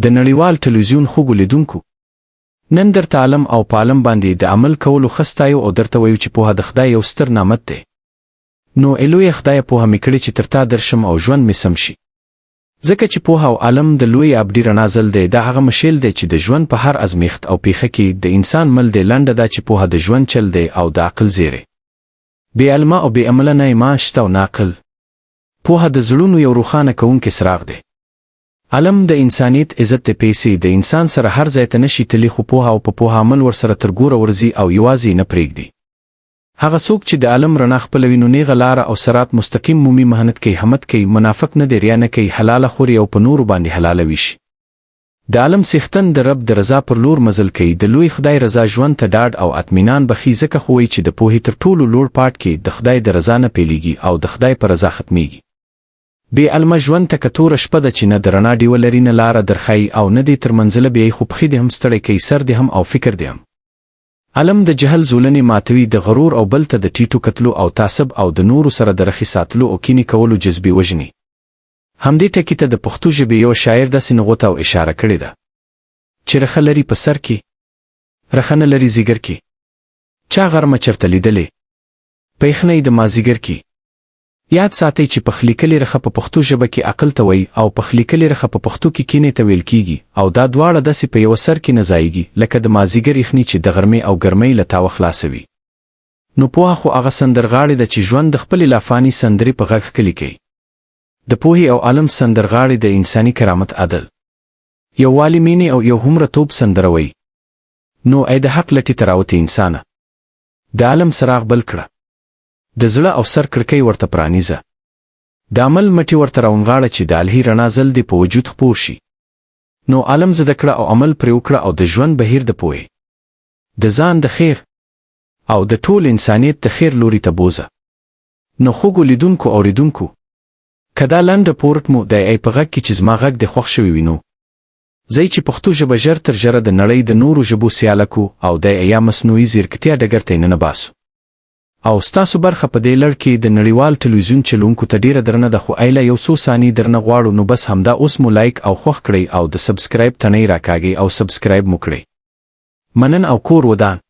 د نړیوال ټلویزیون خوږو لیدونکو، نن درته عالم او په عالم باندې د عمل کولو ښه ستایو او درته وایو چې پوهه د خدای یو ستر نعمت دی. نو لویه خدایه پوهه مې کړې چې تر تا درشم او ژوند مې سم شي. ځکه چې پوهه او عالم د لوی ابدي رڼا ځل دی، دا هغه مشیل دی چې د ژوند په هر ازمیښت او پیښه کې د انسان مل دی. لنډه دا چې پوهه د ژوند چل دی او د عقل زیری. بې علمه او بې عمله نه ایمان شته او نه عقل. پوهه د زړونو یو روښانه کوونکی څراغ دی. علم د انسانیت عزت دی. پیسې د انسان سره هر ځای ته نشي تللی، خو پوهه او په پوهه عمل ورسره تر ګوره ورځي او یوازې نه پرېږدي. هغه څوک چې د علم رڼا خپلوي نو نیغه لاره او صراط مستقیم مومي، مهنت کوي، همت کوي، منافق نه دی، ریا نه کوي، حلاله خوري او په نورو باندې حلاله ویشي. د علم څښتن د رب د رضا پر لور مزل کوي. د لوی خدای رضا ژوند ته ډاډ او اطمینان بخي. ځکه خو وایي چې د پوهې تر ټولو لوړ پاټ کې د خدای د رضا نه پیلېږي او د خدای په رضا ختمیږي. بې علمه ژوند ته که توره شپه ده چې نه د رڼا ډیوه لري، نه لاره درښایي او نه دی تر منزله بیایي، خو پښې دې هم ستړی کوي، سر دې هم او فکر دې هم. علم د جهل زولنې ماتوي، د غرور او بل ته د ټیټو کتلو او تعصب او د نورو سره د رخي ساتلو او کینې کولو جذبې وژني. همدې ټکي ته د پښتو ژبې یو شاعر داسې نغوته او اشاره کړې ده چې رخه لري په سر کې، رخه نه لري ځیګر کې. چا غرمه چرته لیدلې په یخنۍ د مازیګر کې. یاد ساتئ چې پخلیکلې رخه په پښتو ژبه کې عقل ته وایي او پخلیکلې رخه په پښتو کې کینې ته ویل کیږي، او دا دواړه داسې په یوه سر کې نه ځایږي لکه د مازیګر یخني چې د غرمې او ګرمۍ له تاوه خلاصوي. نو پوهه خو هغه سندرغاړې ده چې ژوند د خپلې لافاني سندرې په غږ ښکلي کوي. د پوهې او علم سندرغاړې د انساني کرامت، عدل، یووالي، مینې او یو هومره توب سندره وایي. نو ای د حق لټې ته راوتې انسانه، د علم څراغ بل کړه، د زړه او سر کړکۍ ورته پرانیزه، د عمل مټې ورته راونغاړه چې د الهي رڼا ځل دې په وجود خپور شي. نو علم زده کړه او عمل پرې وکړه او د ژوند بهیر د پوهې، د ځان د خیر او د ټول انسانیت د خیر لوري ته بوزه. نو خوږو لیدونکو اوریدونکو، که دا لنډه پورت مو د ای په غږ کې چې زما غږ دې خوښ شوی وي، نو ځئ چې پښتو ژبه ژر تر ژره د نړۍ د نورو ژبو سیاله کو او د یا مصنوعي ځیرکتیا ډګر ته یې ننباسو. او ستاسو برخه په دې لړ کې د نړیوال ټلویزیون چلونکو ته ډیره درنه ده، خو ایله یو څو ثانیې درنه غواړو. نو بس همدا اوس مو لایک او خوښ کړئ او د سبسکرایب تڼۍ راکاږئ او سبسکرایب مو کړئ. منن او کور ودان.